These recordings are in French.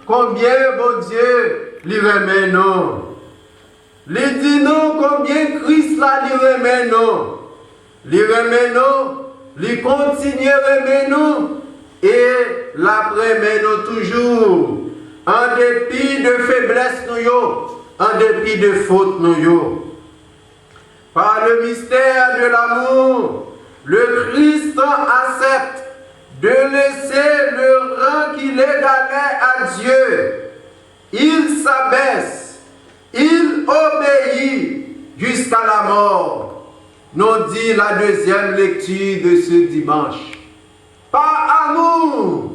combien, bon Dieu, lui remet nous. Il dit nous combien Christ là lui remet nous. Lui remet nous, lui continue remet nous et l'après remet nous toujours. En dépit de faiblesse nous, en dépit de faute nous. Par le mystère de l'amour, le Christ accepte de laisser le rang qu'il égalait à Dieu. Il s'abaisse, il obéit jusqu'à la mort, nous dit la deuxième lecture de ce dimanche. Par amour,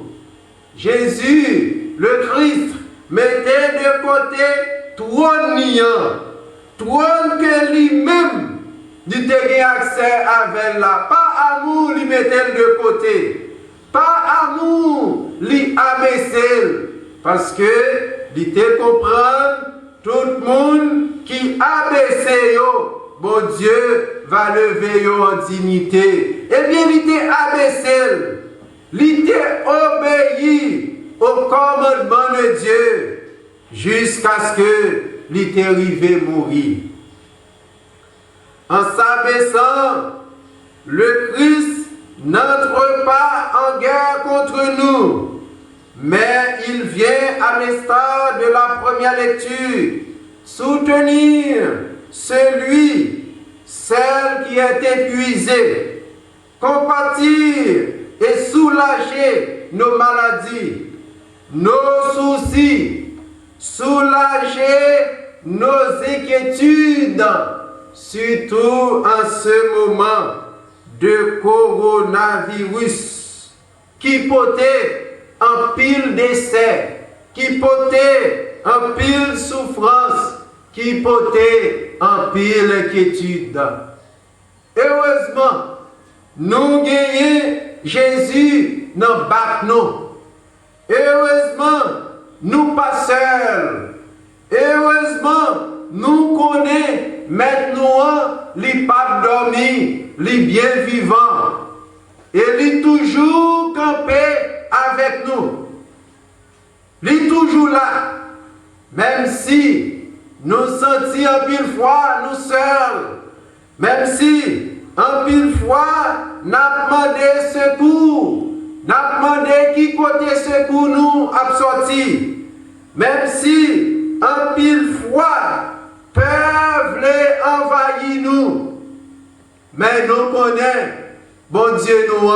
Jésus, le Christ, mettait de côté trône niant, trône que lui-même il a accès avec la. Par amour, il mettait de côté. Par amour, il abaissait. Parce que, il te comprend, tout le monde qui abaissé, bon Dieu va lever en dignité. Eh bien, il te abaissé. Il te obéi au commandement de Dieu jusqu'à ce que il te arrivé mourir. En s'abaissant, le Christ n'entre pas en guerre contre nous, mais il vient à l'instar de la première lecture soutenir celle qui est épuisée, compatir et soulager nos maladies, nos soucis, soulager nos inquiétudes, surtout en ce moment de coronavirus qui portait en pile d'essais, qui portait en pile souffrance, qui portait en pile inquiétude. Heureusement, nous gagnons Jésus dans le nous. Heureusement, nous pas seuls. Heureusement, nous connaissons maintenant les papes dormis, les bien vivants. Et il est toujours campé avec nous. Il est toujours là. Même si nous sentons en pile fois nous seuls. Même si en pile fois nous avons demandé secours. Nous avons demandé qui côté secours nous a sorti. Même si en pile fois peuvent les envahir nous. Mais nous connaissons, bon Dieu nous,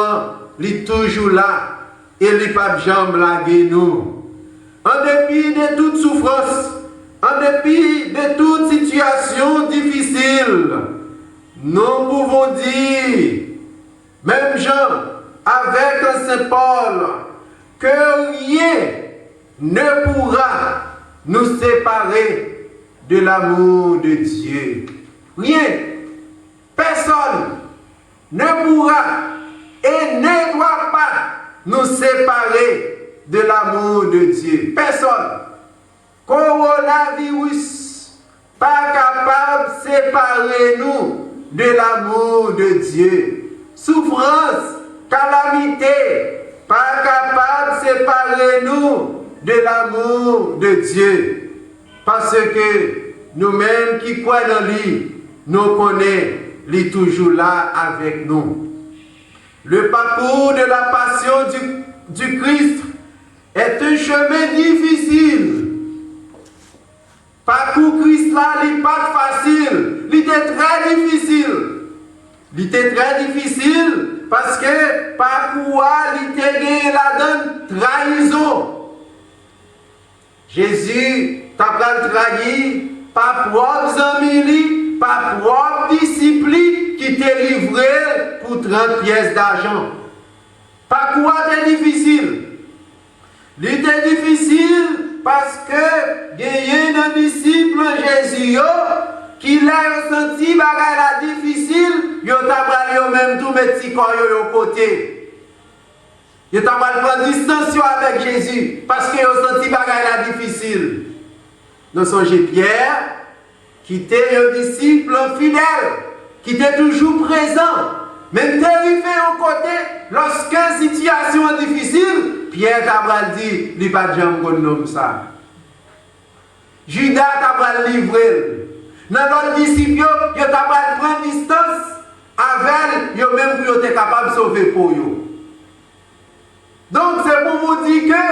il est toujours là et il n'est pas jamais lagué nous. En dépit de toute souffrance, en dépit de toute situation difficile, nous pouvons dire, même Jean, avec Saint Paul, que rien ne pourra nous séparer de l'amour de Dieu. Rien, personne ne pourra et ne doit pas nous séparer de l'amour de Dieu. Personne. Coronavirus, pas capable de séparer nous de l'amour de Dieu. Souffrance, calamité, pas capable de séparer nous de l'amour de Dieu. Parce que nous-mêmes qui croyons en lui, nous connaissons, il est toujours là avec nous. Le parcours de la passion du Christ est un chemin difficile. Parcours Christ là, il n'est pas facile, il était très difficile. Il était très difficile parce que parcours il était gagné la trahison. Jésus t'a trahi par propres amis, par propres disciples qui t'est livré pour 30 pièces d'argent. Parcours était difficile. Il était difficile parce que il y a un disciple Jésus qui l'a senti la difficile, il a même tout mes petits corps de côté. Il a prendre distance avec Jésus parce qu'il a senti la difficile. Nous sommes Pierre, qui était un disciple fidèle, qui était toujours présent, même terrifié au côté, lorsqu'une situation difficile, Pierre t'a dit, il pas de jamais qu'on ça. Judas t'a livré. Dans l'autre disciple, il t'a prendre distance avec eux, même pour être capable de sauver pour eux. Donc c'est pour vous dire que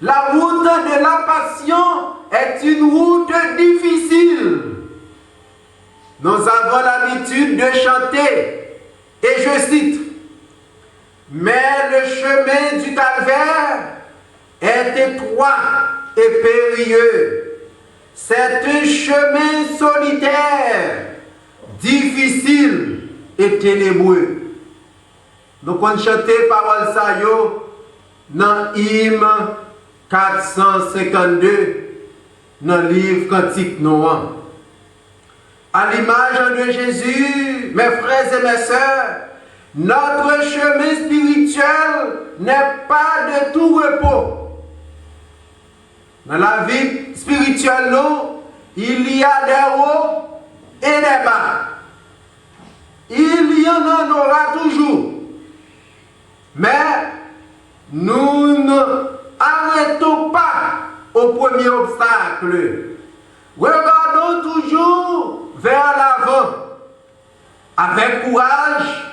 la route de la passion est une route difficile. Nous avons l'habitude de chanter, et je cite, mais le chemin du calvaire est étroit et périlleux. C'est un chemin solitaire, difficile et ténébreux. Donc on chantait parole ça yo dans hymne 452 dans le livre Cantique Noir. À l'image de Jésus, mes frères et mes sœurs, notre chemin spirituel n'est pas de tout repos. Dans la vie spirituelle, il y a des hauts et des bas. Il y en aura toujours. Mais nous n'arrêtons pas au premier obstacle. Regardons toujours vers l'avant. Avec courage,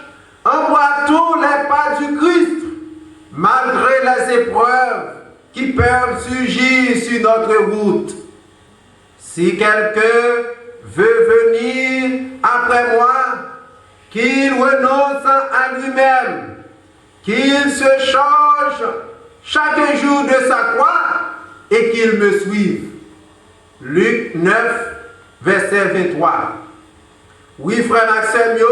emboîtons les pas du Christ, malgré les épreuves qui peuvent surgir sur notre route. Si quelqu'un veut venir après moi, qu'il renonce à lui-même, qu'il se charge chaque jour de sa croix et qu'il me suive. Luc 9, verset 23. Oui, frère Maxime,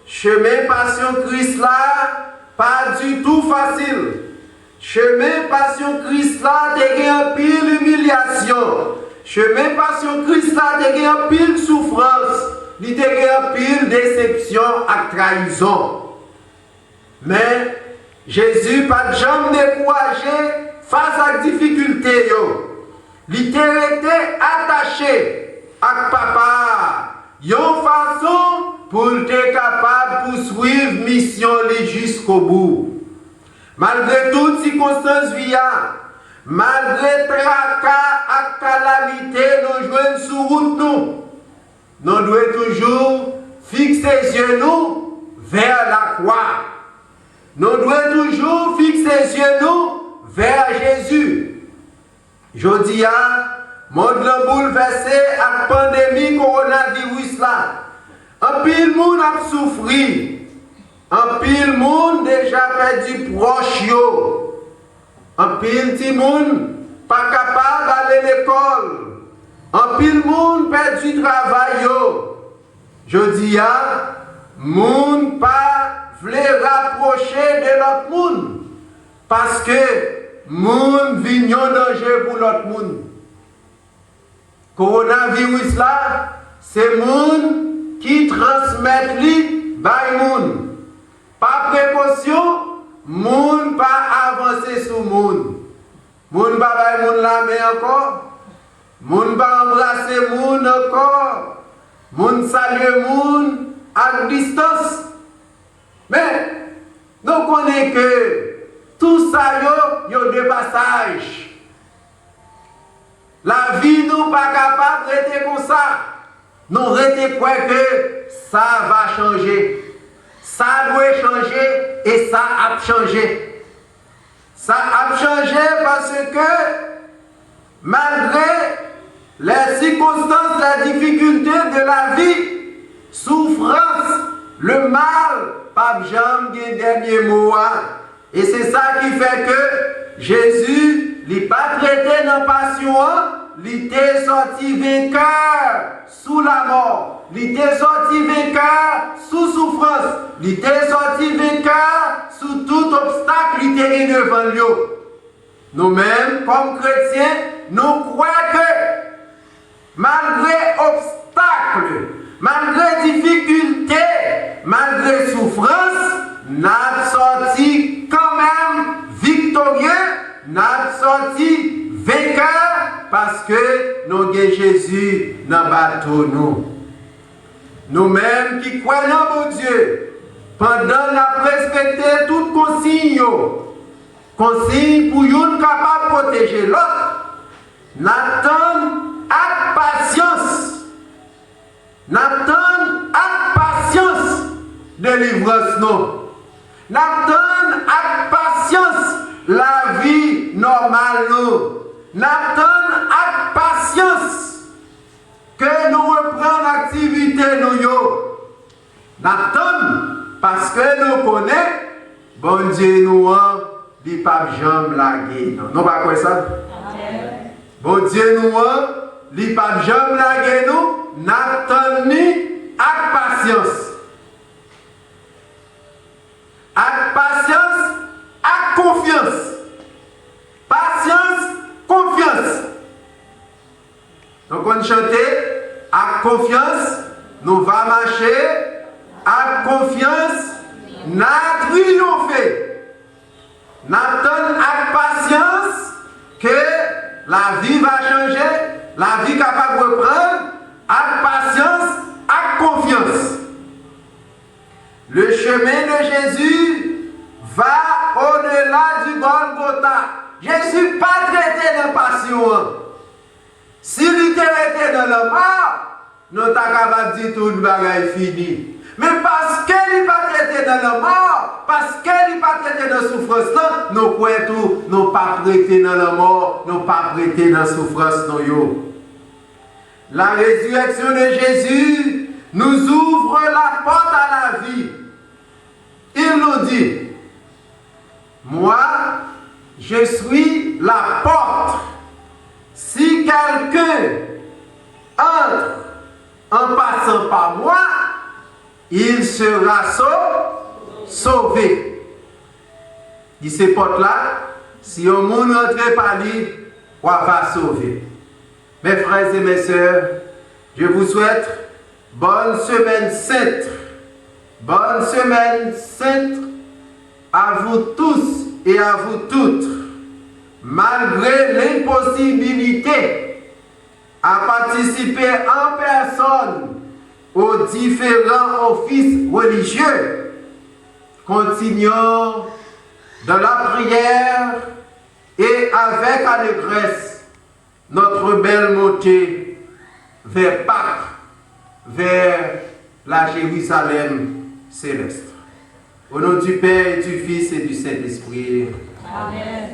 chemin passion Christ là, pas du tout facile. Chemin passion Christ là, t'es un pile humiliation. Chemin passion Christ là, t'es un pile souffrance. Il t'es un pile déception et trahison. Mais Jésus pas de jamais découragé face à la difficulté. Il était attaché à papa. Une façon pour être capable de poursuivre mission jusqu'au bout. Malgré toutes circonstances via, malgré tracas et calamité, nous jouons sur route nous. Nous devons toujours fixer les yeux nous vers la croix. Nous devons toujours fixer les yeux nous vers Jésus. Je dis à monde bouleversé à la pandémie coronavirus là. Un pile monde a souffert. Un pile monde déjà perdu proche yo. Un pile petit monde pas capable d'aller à l'école. Un pile monde perdu travail yo. Je dis à monde pas voulait rapprocher de l'autre monde parce que monde vient en danger pour l'autre monde. Coronavirus là, c'est monde qui transmet li by monde. Pas précaution, monde pas avancer sur monde. Monde pas bay monde la main encore. Monde pas embrasser monde encore. Monde saluer monde à distance. Mais nous connaissons que tout ça yo de passage. La vie nous pas capable de rester comme ça. Nous restons quoi que ça va changer. Ça doit changer et ça a changé. Ça a changé parce que malgré les circonstances, la difficulté de la vie, souffrance, le mal, pas jamais dernier mot. Et c'est ça qui fait que Jésus n'est pas traité dans passion, il était sorti vainqueur sous la mort, il était sorti vainqueur sous souffrance, il était sorti vainqueur sous tout obstacle qui était devant lui. Nous-mêmes, comme chrétiens, nous croyons que malgré obstacles, malgré difficultés, malgré souffrance, nous sommes sortis quand même victorieux, nous sommes sortis vainqueurs parce que nous avons Jésus dans le bateau. Nous-mêmes qui croyons en Dieu, pendant la respecter toutes consignes, consigne pour une capable de protéger l'autre. N'attend avec patience. N'attend avec patience délivrance non. N'attend avec patience la vie normale nous. N'attend avec patience que nous reprenons l'activité nous. N'attend parce que nous connaissons, bon Dieu nous dit pas jamais laguer. Non pas quoi ça? Bon Dieu nous dit pas jamais laguer nous. N'attend ni avec patience. Avec patience, avec confiance. Patience, confiance. Donc on chante avec confiance, nous va marcher. Avec confiance, nous triompher. Nous attendons avec patience que la vie va changer, la vie capable de reprendre. Avec patience, avec confiance. Le chemin de Jésus va au-delà du Golgotha. Jésus pas traité de passion. S'il était traité dans la mort, nous sommes capables de dire tout le bagage fini. Mais parce qu'il n'est pas traité dans la mort, parce qu'il n'est pas traité dans la souffrance, nous croyons tout, nous pas prêtés dans la mort, nous pas prêtés dans la souffrance. La résurrection de Jésus nous ouvre la porte à la vie. Il nous dit, moi, je suis la porte. Si quelqu'un entre en passant par moi, il sera sauvé. Il ces portes-là, si on monde entre par lui, on va sauver. Mes frères et mes sœurs, je vous souhaite bonne semaine sainte. Bonne semaine sainte à vous tous et à vous toutes. Malgré l'impossibilité à participer en personne aux différents offices religieux, continuons dans la prière et avec allégresse notre belle montée vers Pâques, vers la Jérusalem céleste. Au nom du Père, et du Fils et du Saint-Esprit. Amen.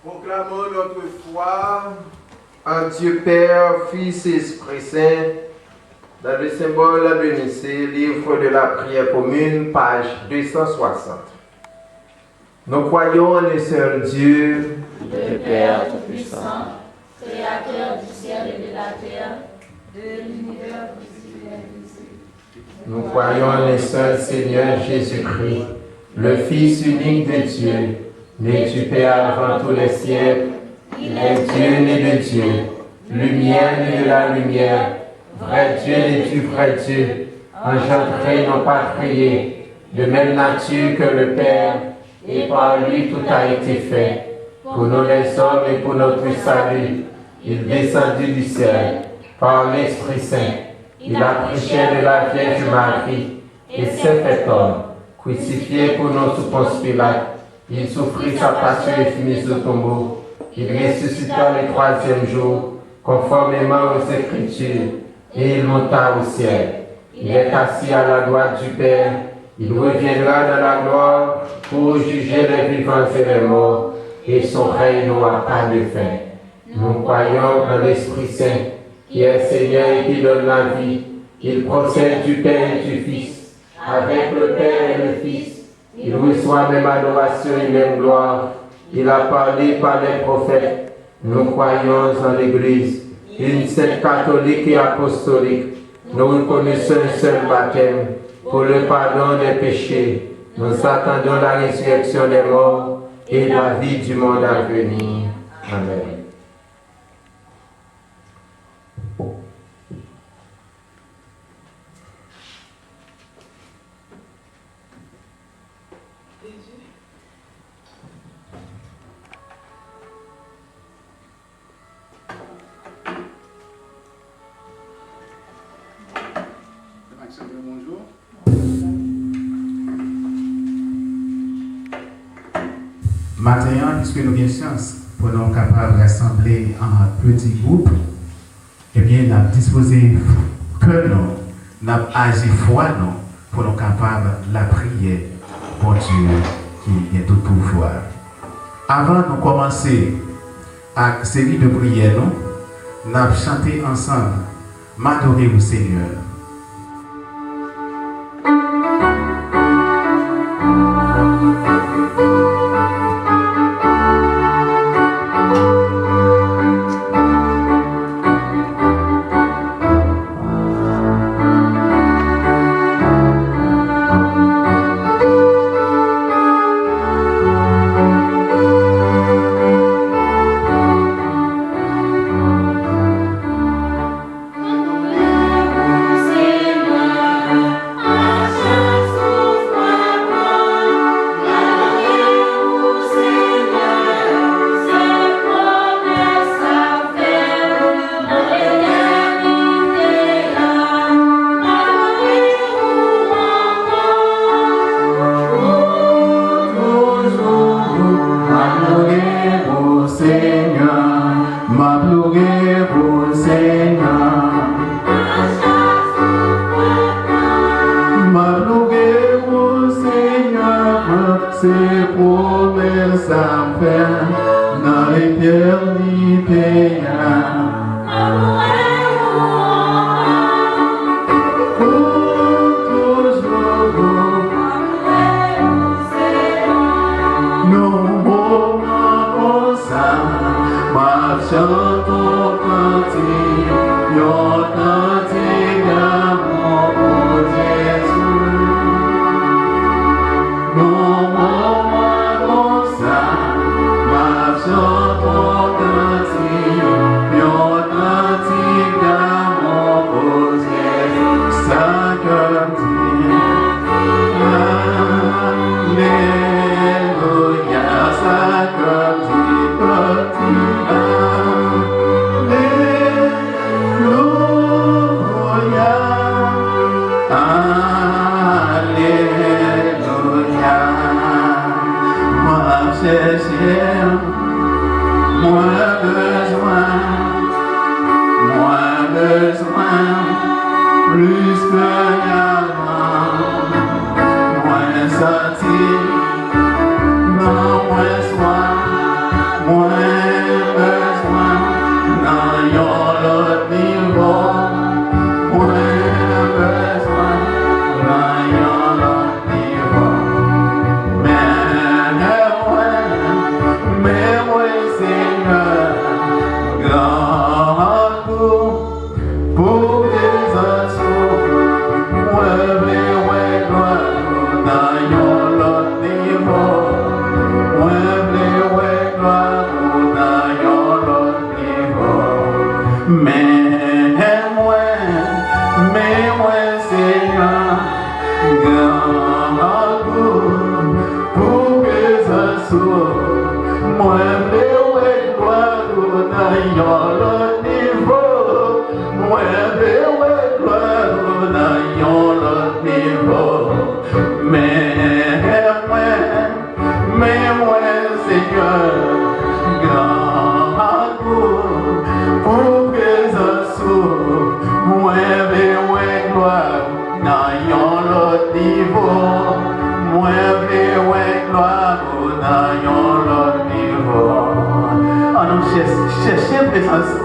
Proclamons notre foi en Dieu Père, Fils et Esprit Saint, dans le symbole de Nicée, livre de la prière commune, page 260. Nous croyons en un seul Dieu, le Père Tout-Puissant, Créateur du ciel et de la terre, de l'univers visible et invisible. Nous croyons en un seul Seigneur Jésus-Christ, le Fils unique de Dieu, né du Père avant tous les siècles. Il est Dieu né de Dieu, lumière né de la lumière, vrai Dieu né du vrai Dieu, engendré non pas créé, de même nature que le Père, et par lui tout a été fait. Pour nous les hommes et pour notre salut, il descendit du ciel, par l'Esprit Saint. Il a prêché de la Vierge Marie, et s'est fait homme, crucifié pour nous sous Ponce Pilate. Il souffrit sa passion et fut mis au tombeau. Il ressuscita le troisième jour, conformément aux Écritures, et il monta au ciel. Il est assis à la droite du Père. Il reviendra dans la gloire pour juger les vivants et les morts, et son règne n'aura pas de fin. Nous croyons en l'Esprit Saint, qui est Seigneur et qui donne la vie. Il procède du Père et du Fils, avec le Père et le Fils. Il reçoit même adoration et même gloire. Il a parlé par les prophètes. Nous croyons en l'Église, une sainte catholique et apostolique. Nous reconnaissons un seul baptême pour le pardon des péchés. Nous attendons la résurrection des morts et la vie du monde à venir. Amen. bonjour. Maintenant, puisque nous avons chance pour nous capables de rassembler en petits groupes, eh bien, nous avons disposé que nous avons agi foi nous pour nous capables de la prière pour Dieu qui est tout pouvoir. Avant de commencer à la série de prières, nous avons chanté ensemble M'adorer au Seigneur.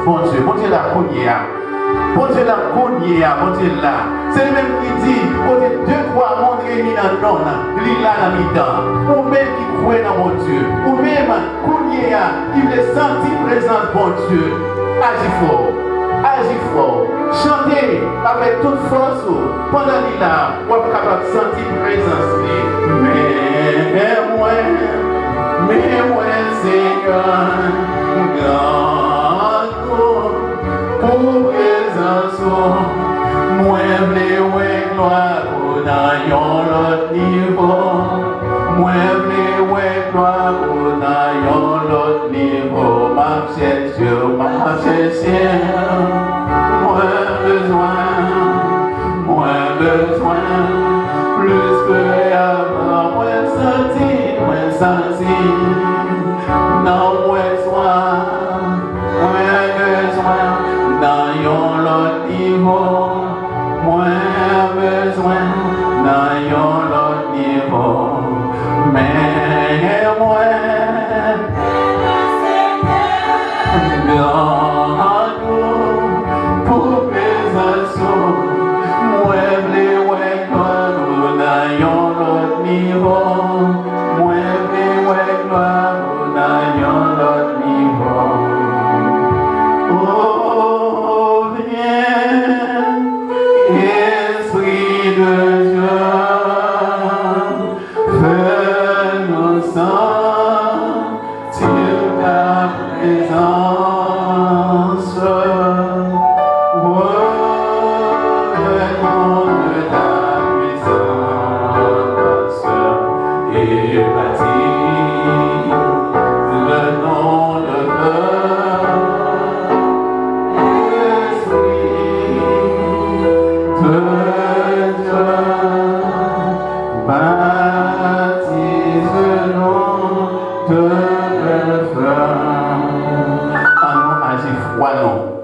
Bon Dieu la connaît. Bon Dieu la connaît, bon Dieu là. C'est lui-même qui dit, côté 2-3 mondes réunis dans le nom, il est là dans le temps. Ou même qui croit dans mon Dieu. Ou même connaît, qui veut sentir présence bon Dieu. Agis fort. Agis fort. Chantez avec toute force. Pendant qu'il est là, vous êtes capable de sentir présence. Mais moi, Seigneur, pour présence, moi vle gloire dans l'autre niveau. Moi vle gloire dans l'autre niveau. Ma cherche, moi besoin plus que avant, moi senti, non moi soin, moi besoin, dans yon l'autre niveau, moi besoin, dans yon l'autre niveau, mais moi,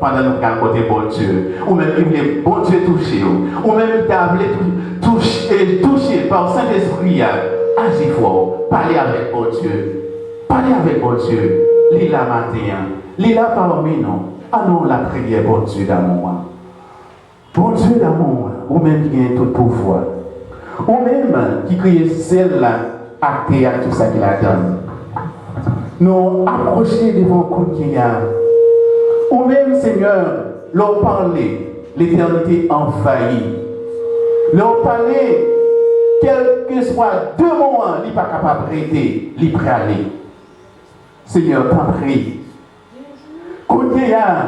pendant nous qu'à côté bon Dieu, ou même qui voulait bon Dieu toucher, ou même qui voulait toucher par le Saint-Esprit, agis fort, parlez avec bon Dieu, parlez avec bon Dieu, lis la matin, lis la parmi nous, à nous la prière bon Dieu d'amour. Bon Dieu d'amour, ou même qui a tout pouvoir, ou même qui crée celle-là, acté à tout ça qu'il a donné. Nous approcher devant le qu'il y a. Ou même, Seigneur, leur parler, l'éternité envahie. Leur parler, quel que soit deux moments, il n'est pas capable d'arrêter, il est prêt à aller. Seigneur, t'en prie. Quand il y a,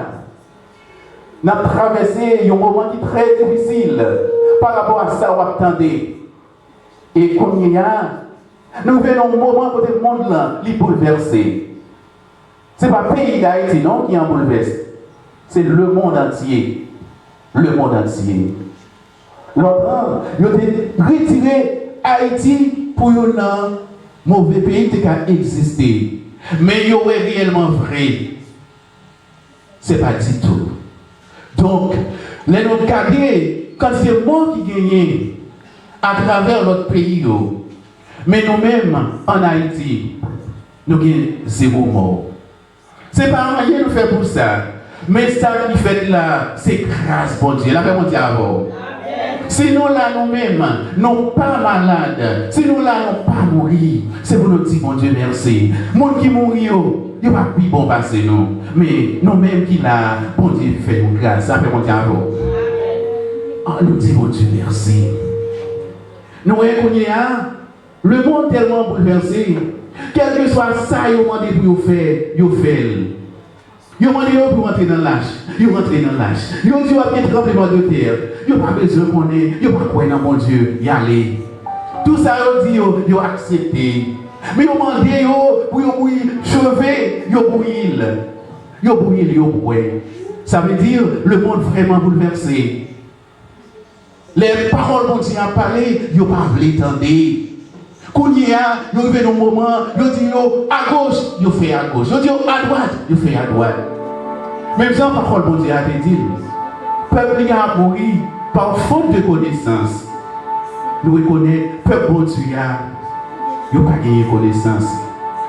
nous avons traversé un moment qui est très difficile par rapport à ça, on attendait. Et quand il y a, nous venons un moment où le monde là, il est bouleversé. Ce n'est pas le pays d'Haïti non qui est en bouleversé. C'est le monde entier. Le monde entier. L'autre, il a retiré Haïti pour un mauvais pays qui a existé. Mais il est réellement vrai. Ce n'est pas du tout. Donc, les nous garder, quand c'est moi qui gagne à travers notre pays, mais nous-mêmes en Haïti, nous avons zéro mort. Ce n'est pas rien nous faire pour ça. Mais ça qui fait là, c'est grâce pour Dieu. La paix mon Dieu avant. Si nous là nous-mêmes, nous pas malades, si nous là nous pas mourir, c'est pour nous dire mon Dieu merci. Monde qui mourit, il va plus bon passer nous. Mais nous-mêmes qui là, bon Dieu fait nous grâce. La paix mon Dieu avant. Nous disons mon Dieu merci. Nous reconnaissons le monde tellement bouleversé. Quel que soit ça, il demande pour faire, il fait. Il demande pour entrer dans l'âge. Il rentre dans l'âge. Il dit qu'il y a un tremblement de terre. Il n'y a pas besoin qu'on ait. Il n'y a pas quoi dans mon Dieu. Y aller. Tout ça, il dit, il a accepté. Mais il demande pour chever, il brûle. Il brûle, il brûle. Ça veut dire le monde vraiment bouleversé. Les paroles dont il a parlé, il n'a pas voulu entendre. Quand il y a, il y a un moment, il dit à gauche, il fait à gauche. Il dit à droite, il fait à droite. Même sans parole, bon Dieu a dit, le peuple a mouru par faute de connaissance. Nous reconnaissons, le peuple bon Dieu n'a pas gagné connaissance.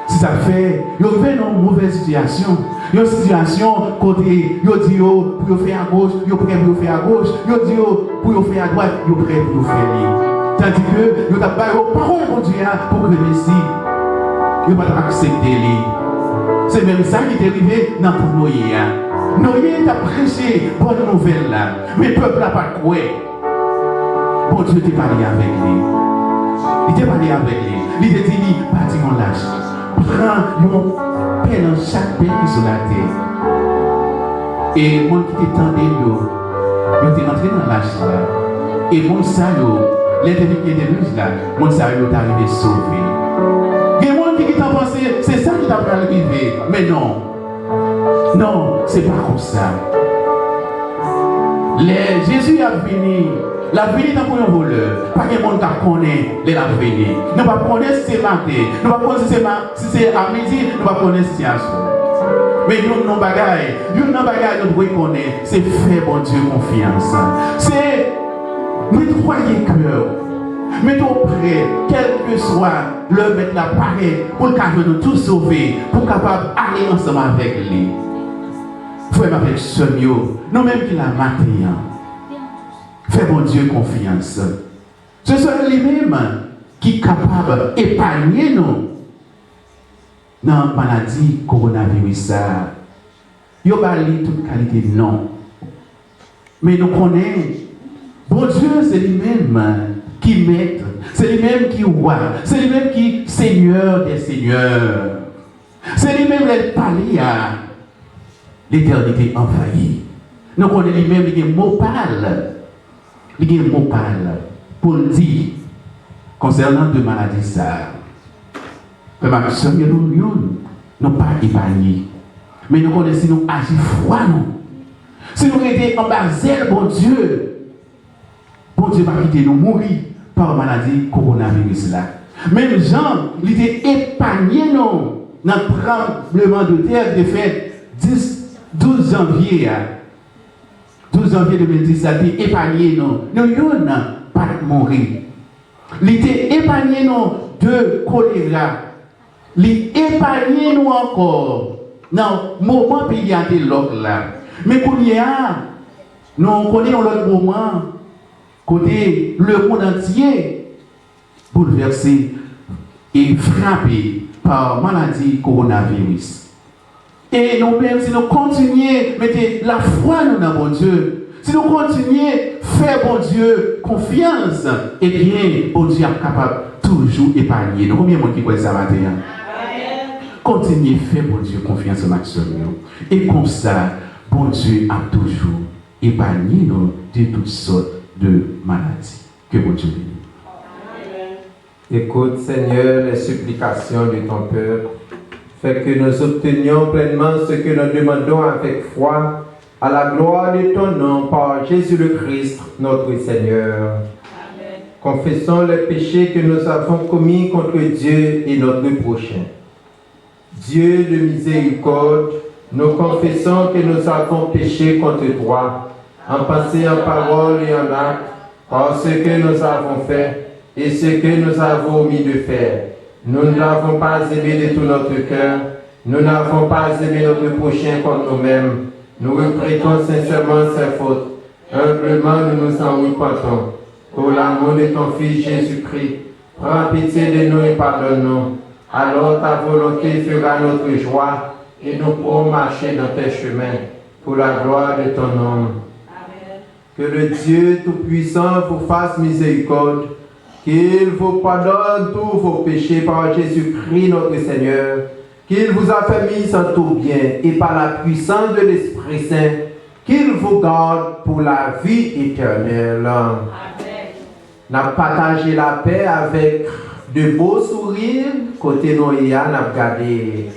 Si ça fait, il y a une mauvaise situation. Il y a une situation côté, il dit pour faire à gauche, il est prêt pour faire à gauche, il dit pour faire à droite, il est prêt pour faire libre. Tandis que nous avons parlé parole pour Dieu pour que le Messie ne va pas accepter. C'est même ça qui est arrivé dans le Noé. Noé a prêché bonne nouvelle là, mais le peuple n'a pas cru. Bon Dieu t'a parlé avec lui. Il t'a parlé avec lui. Il t'a dit, bâtis mon lâche. Prends mon paix dans chaque pays sur la terre. Et le monde qui t'attendait, il est rentré dans l'âge là. Et mon salut. Les défis de l'Église là, mon salut est arrivé sauvé. Il y a des gens qui t'ont pensé, c'est ça qui t'a arrivé. Mais non. Non, c'est pas comme ça. Jésus a venu La vie est pour un voleur. Pas que le monde connaît les la venir. Nous ne connaissons pas si c'est matin. Nous ne connaissons pas si c'est à midi. Nous ne connaissons pas si c'est à soir. Mais nous, nos bagailles, nous devons connaître, c'est faire bon Dieu confiance. C'est mettre croyer cœur. Mettons prêt, quel que soit le mettre la pareille, pour que nous tous sauver, pour capable aller ensemble avec lui. Frère avec Sonio, nous-mêmes qui la matin, fais bon Dieu confiance. Ce sont lui-même qui est capable d'épargner nous dans la maladie coronavirus. Il n'y a pas toute qualité, non. Mais nous connaissons, bon Dieu, c'est lui-même qui maître, c'est lui-même qui roi, c'est lui-même qui seigneur des seigneurs. C'est lui-même qui parle à l'éternité envahie. Nous connaissons lui-même qui est mot pâle. Il y a un mot pâle pour le dire concernant deux maladies ça. Nous ne pas épargnés. Mais nous connaissons si nous agissons foi, nous. Si nous étions en bas bon Dieu va quitter nous mourir par la maladie coronavirus là. Même Jean, il était épargné nous dans le tremblement de terre de fait 12 janvier. 12 janvier 2010, il était épargné nous. Nous n'avons pas mourir. Il était épargné nous de choléra. Il épargné nous encore dans le moment où il y a des logs là. Mais pour nous connaissons l'autre moment, côté le monde entier, bouleversé et frappé par la maladie coronavirus. Et nous-mêmes, si nous continuons à mettre la foi dans bon Dieu, si nous continuons à faire bon Dieu confiance, eh bien, bon Dieu est capable toujours d'épargner. Nous, combien de monde qui croit ça matin? Continuez à faire bon Dieu confiance au maximum. Et comme ça, bon Dieu a toujours épargné nous de toutes sortes de maladies. Que bon Dieu bénisse. Écoute, Seigneur, les supplications de ton peuple. Fait que nous obtenions pleinement ce que nous demandons avec foi, à la gloire de ton nom, par Jésus le Christ, notre Seigneur. Amen. Confessons les péchés que nous avons commis contre Dieu et notre prochain. Dieu de miséricorde, nous confessons que nous avons péché contre toi, en pensée, en parole et en acte, par ce que nous avons fait et ce que nous avons omis de faire. Nous ne l'avons pas aimé de tout notre cœur, nous n'avons pas aimé notre prochain comme nous-mêmes. Nous regrettons sincèrement ces fautes. Humblement, nous nous en repentons. Pour l'amour de ton Fils Jésus-Christ, prends pitié de nous et pardonne-nous. Alors ta volonté fera notre joie et nous pourrons marcher dans tes chemins pour la gloire de ton nom. Amen. Que le Dieu Tout-Puissant vous fasse miséricorde, qu'il vous pardonne tous vos péchés par Jésus-Christ notre Seigneur, qu'il vous affermisse en tout bien et par la puissance de l'Esprit Saint, qu'il vous garde pour la vie éternelle. Amen. N'a partagé la paix avec de beaux sourires, côté nous y a, n'a regardé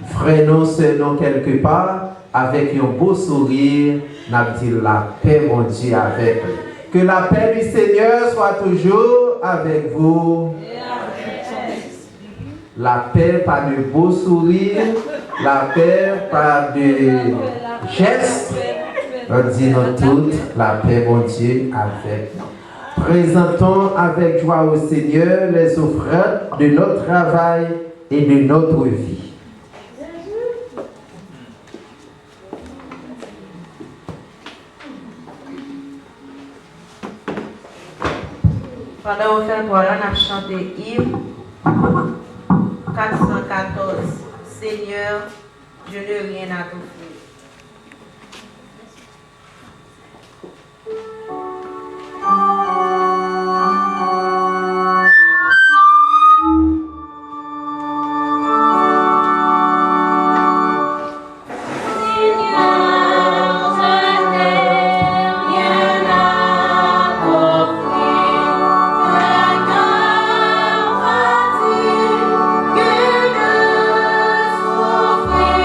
frère nous, c'est nous quelque part, avec un beau sourire, n'a dit la paix, mon Dieu, avec. Que la paix du Seigneur soit toujours avec vous. La paix par de beaux sourires, la paix par de gestes. On dit nous toutes, la paix, mon Dieu, avec nous. Présentons avec joie au Seigneur les offrandes de notre travail et de notre vie. Pendant qu'on fait le voilà, on a chanté hymne 414. Seigneur, je n'ai rien à t'offrir. Que de souffrir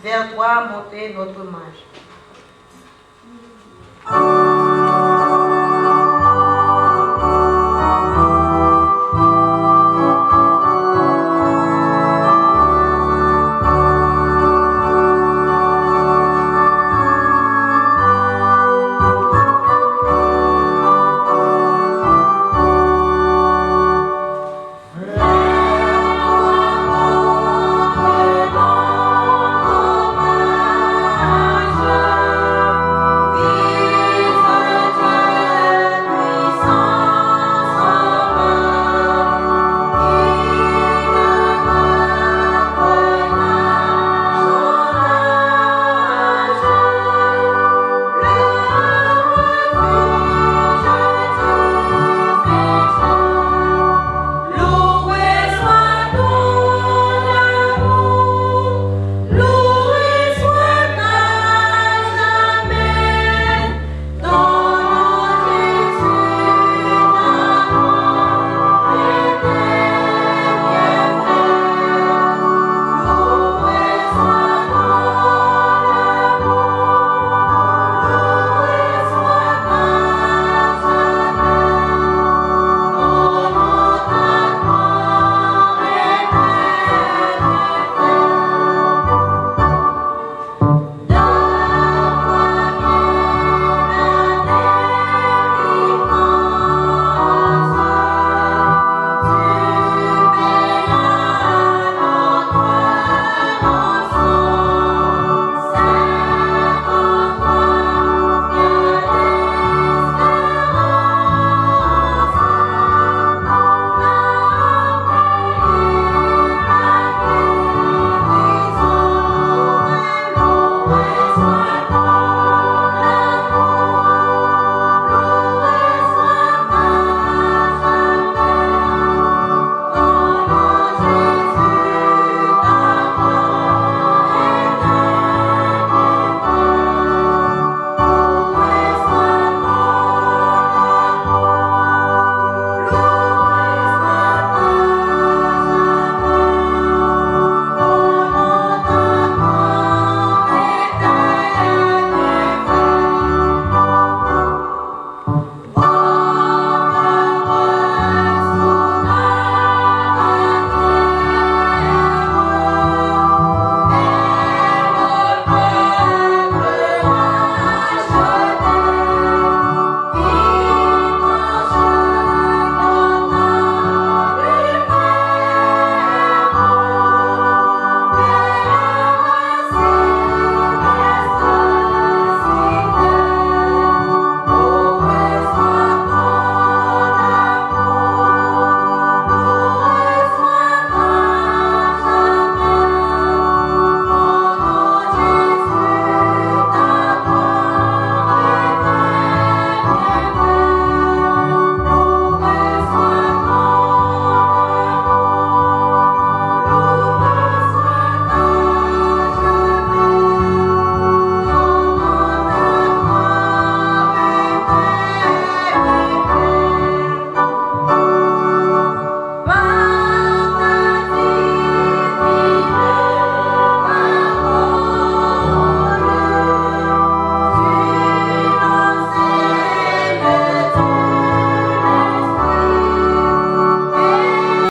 Vers toi monter notre hommage.